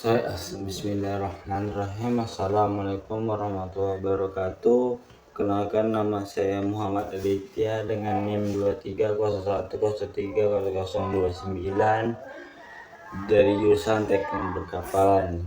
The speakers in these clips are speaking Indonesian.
Bismillahirrahmanirrahim. Assalamualaikum warahmatullahi wabarakatuh. Kenalkan, nama saya Muhammad Aditya dengan NIM 2301030029 dari jurusan Teknik Berkapalan.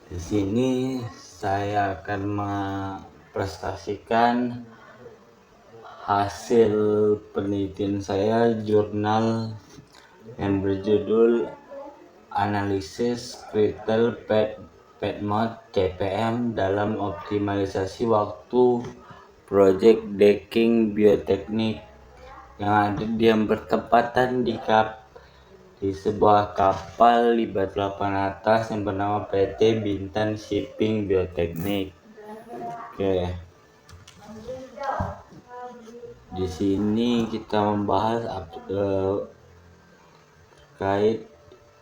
Di sini saya akan mempresentasikan hasil penelitian saya, jurnal yang berjudul Analisis Critical Path Mode (CPM) dalam optimalisasi waktu proyek decking bioteknik yang bertepatan di sebuah kapal libat papan atas yang bernama PT Bintan Shipping Bioteknik. Oke. Di sini kita membahas terkait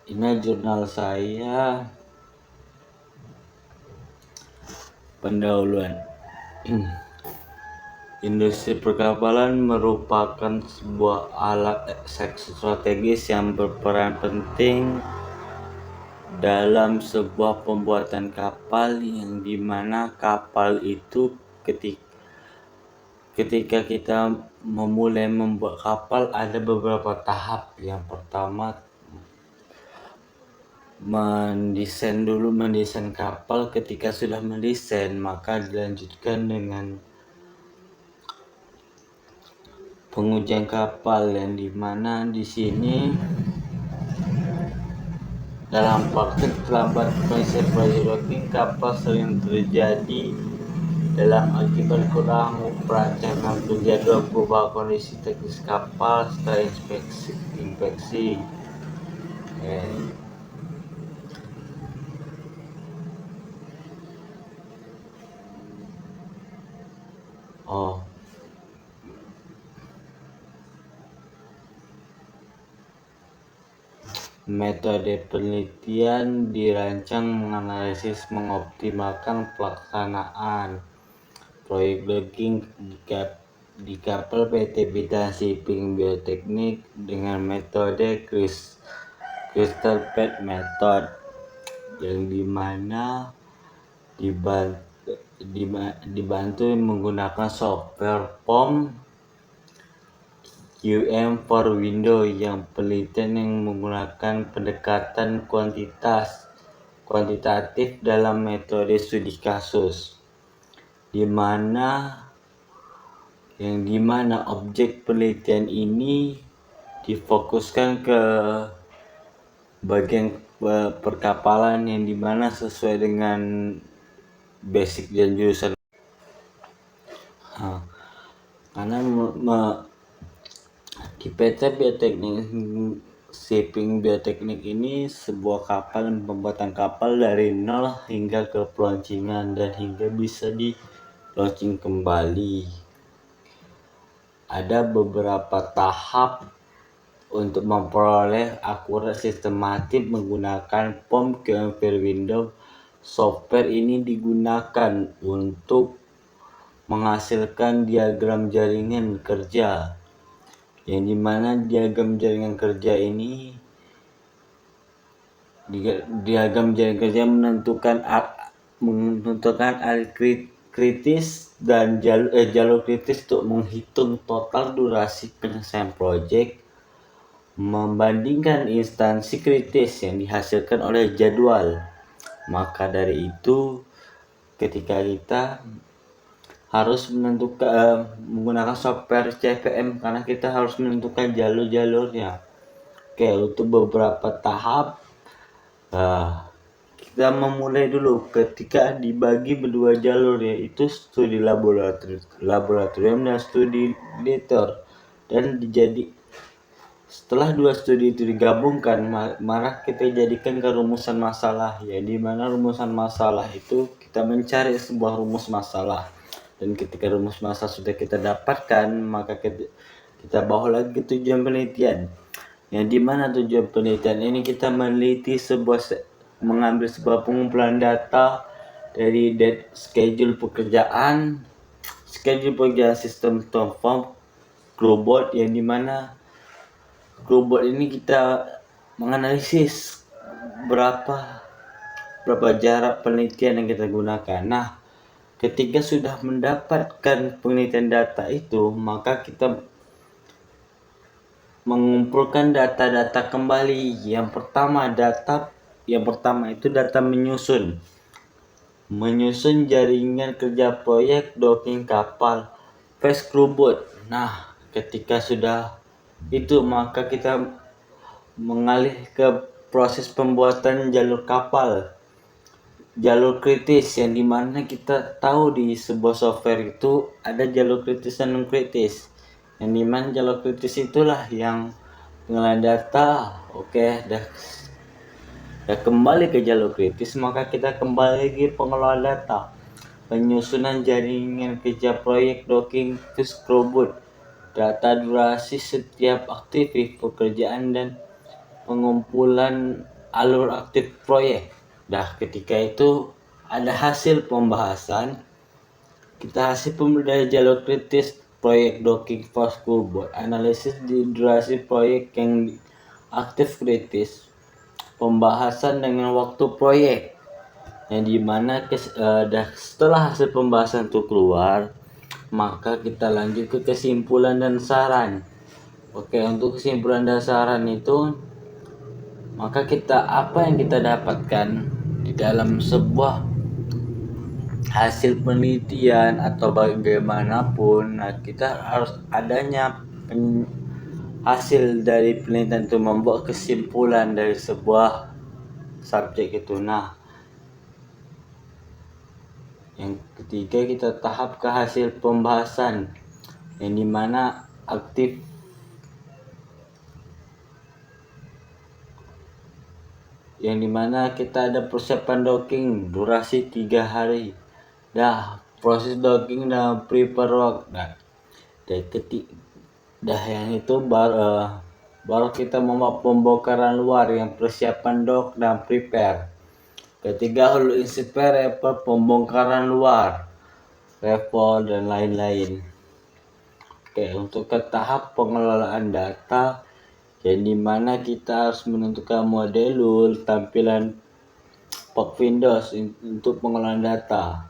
ini jurnal saya. Pendahuluan. Industri perkapalan merupakan sebuah alat strategis yang berperan penting dalam sebuah pembuatan kapal, yang dimana kapal itu ketika kita memulai membuat kapal ada beberapa tahap. Yang pertama, mendesain kapal. Ketika sudah mendesain, maka dilanjutkan dengan pengujian kapal, yang dimana di sini dalam praktek terlambat proses docking kapal sering terjadi akibat kurang perancangan penjadwal perubahan kondisi teknis kapal setelah inspeksi. Metode penelitian dirancang menganalisis mengoptimalkan pelaksanaan proyek docking di kapal PT Bintan Shipping Bioteknik dengan metode Critical Path Method, yang dimana dibantu menggunakan software POM QM4 Windows, yang penelitian yang menggunakan pendekatan kuantitatif dalam metode studi kasus, yang dimana objek penelitian ini difokuskan ke bagian perkapalan, yang dimana sesuai dengan basic dan jurusan. Karena di PT Bioteknik Shipping Bioteknik ini sebuah kapal, pembuatan kapal dari nol hingga ke peluncingan dan hingga bisa di launching kembali. Ada beberapa tahap untuk memperoleh akurat sistematik menggunakan POM QM4 Windows. Software ini digunakan untuk menghasilkan diagram jaringan kerja, yang dimana diagram jaringan kerja menentukan area kritis dan jalur kritis untuk menghitung total durasi penyelesaian proyek, membandingkan instansi kritis yang dihasilkan oleh jadwal. Maka dari itu, ketika kita harus menggunakan software CPM, karena kita harus menentukan jalur-jalurnya. Untuk beberapa tahap, kita memulai dulu ketika dibagi berdua jalur, yaitu studi laboratorium dan studi editor. Dan setelah dua studi itu digabungkan, maka kita jadikan ke rumusan masalah, ya, di mana rumusan masalah itu kita mencari sebuah rumus masalah. Dan ketika rumus masalah sudah kita dapatkan, maka kita bawa lagi ke tujuan penelitian. Yang dimana tujuan penelitian ini kita meneliti mengambil sebuah pengumpulan data dari schedule pekerjaan sistem form crewboard, yang dimana crewboard ini kita menganalisis berapa berapa jarak penelitian yang kita gunakan. Nah, ketika sudah mendapatkan penelitian data itu, maka kita mengumpulkan data-data kembali. Yang pertama itu data menyusun jaringan kerja proyek docking kapal fast crew boat. Nah, ketika sudah itu, maka kita mengalih ke proses pembuatan jalur kapal, jalur kritis, yang dimana kita tahu di sebuah software itu ada jalur kritis dan non kritis, yang dimana jalur kritis itulah yang pengolahan data. Oke, dah kembali ke jalur kritis, maka kita kembali lagi pengelolaan data, penyusunan jaringan kerja proyek docking fast crew boat, data durasi setiap aktivitas pekerjaan, dan pengumpulan alur aktif proyek. Ketika itu ada hasil pembahasan, kita hasil pemilihan jalur kritis proyek docking fast crew boat, analisis di durasi proyek yang aktif kritis, pembahasan dengan waktu proyek, yang dimana setelah hasil pembahasan itu keluar, maka kita lanjut ke kesimpulan dan saran. Oke, untuk kesimpulan dan saran itu, maka apa yang kita dapatkan di dalam sebuah hasil penelitian atau bagaimanapun. Nah, kita harus adanya hasil dari penelitian itu membuat kesimpulan dari sebuah subjek itu. Nah, yang ketiga, kita tahap ke hasil pembahasan, yang dimana kita ada persiapan docking durasi 3 hari. Proses docking dan prepare work. Yang itu baru kita membuat pembongkaran luar, yang persiapan dock dan prepare. Ketiga, hulu inspire, pembongkaran luar, report, dan lain-lain. Oke, untuk ke tahap pengelolaan data, yang dimana kita harus menentukan model tampilan Pak Windows untuk pengelolaan data.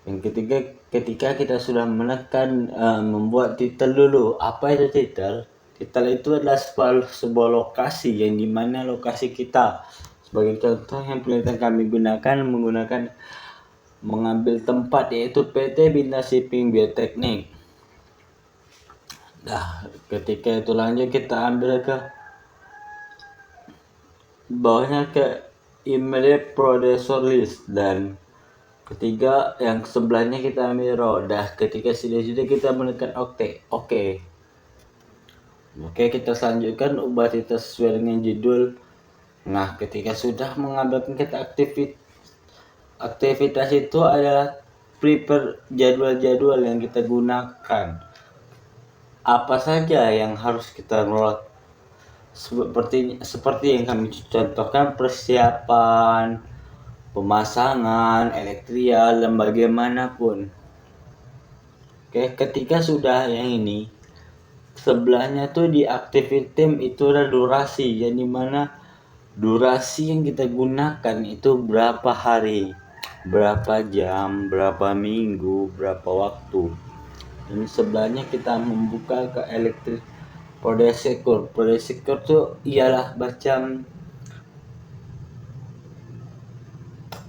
Yang ketiga, ketika kita sudah menekan membuat titel dulu. Apa itu titel? Titel itu adalah sebuah lokasi, yang dimana lokasi kita, sebagai contoh yang penelitian kami mengambil tempat, yaitu PT Bintang Shipping Bioteknik. Ketika itu lanjut kita ambil ke bawahnya ke immediate producer list, dan ketiga yang sebelahnya kita ambil raw. Ketika sudah kita menekan oke, kita selanjutkan ubah titel sesuai dengan judul. Nah, ketika sudah mengambilkan kita aktivitas itu adalah prepare jadwal-jadwal yang kita gunakan. Apa saja yang harus kita load, seperti yang kami contohkan: persiapan, pemasangan, elektrial, dan bagaimanapun. Oke, ketika sudah yang ini, sebelahnya tuh di activity time itu ada durasi, yang dimana durasi yang kita gunakan itu berapa hari, berapa jam, berapa minggu, berapa waktu. Dan sebelahnya kita membuka ke elektrik Podesikur tuh ialah macam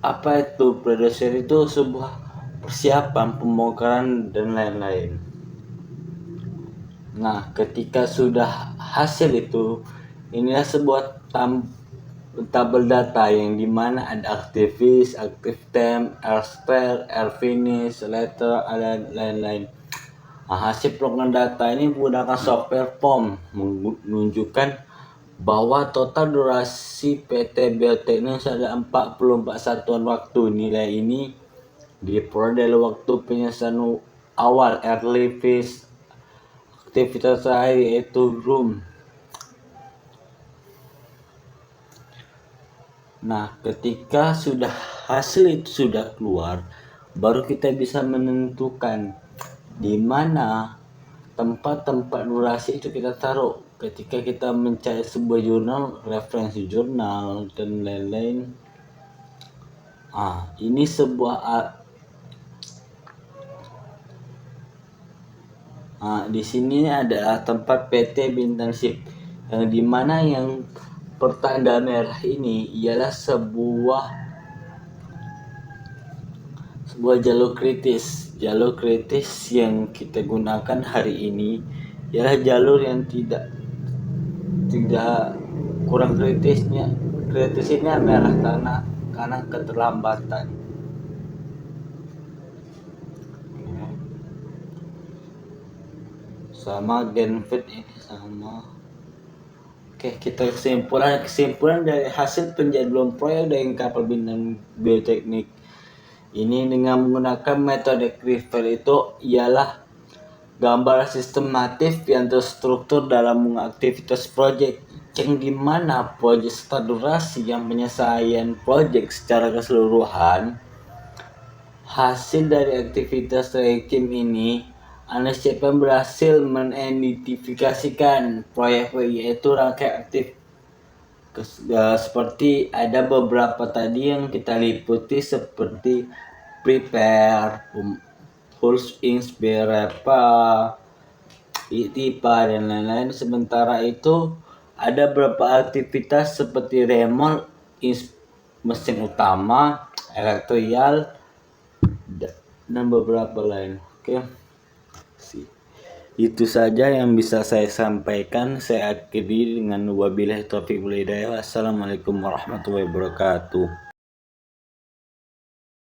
apa itu? Produser itu sebuah persiapan, pembongkaran, dan lain-lain. Nah, ketika sudah hasil itu, inilah sebuah tabel data, yang dimana ada aktivis, active temp, air spare, air finish, letter, dan lain-lain. Nah, hasil pengukuran data ini menggunakan software POM menunjukkan bahwa total durasi PT Bioteknik ada 44 satuan waktu. Nilai ini diperoleh dari waktu penyelesaian awal, early phase, aktivitas air, yaitu room. Nah, ketika hasil itu sudah keluar, baru kita bisa menentukan di mana tempat durasi itu kita taruh. ketika kita mencari sebuah jurnal, referensi jurnal dan lain-lain. Ini sebuah di sini adalah tempat PT Bintang Ship, yang dimana yang pertanda merah ini ialah sebuah jalur kritis. Jalur kritis yang kita gunakan hari ini ialah jalur yang tidak kurang kritisnya. Kritisnya merah karena keterlambatan. Sama Genfit ini sama. Oke, kita kesimpulan dari hasil penjadwalan proyek dari kapal Bintang Bioteknik ini dengan menggunakan metode Kriver itu ialah gambar sistematif yang terstruktur dalam aktivitas proyek, yang dimana proyek durasi yang penyelesaian proyek secara keseluruhan. Hasil dari aktivitas Rekim ini, Anescepan berhasil mengidentifikasikan proyek-proyek yaitu rangkaian aktif seperti ada beberapa tadi yang kita liputi seperti prepare, pulse inspirapa, ITIPA dan lain-lain. Sementara itu ada beberapa aktivitas seperti remol, mesin utama, elektrial dan beberapa lain. Oke. Itu saja yang bisa saya sampaikan. Saya akhiri dengan wabillahi taufiq wal hidayah. Wassalamualaikum warahmatullahi wabarakatuh.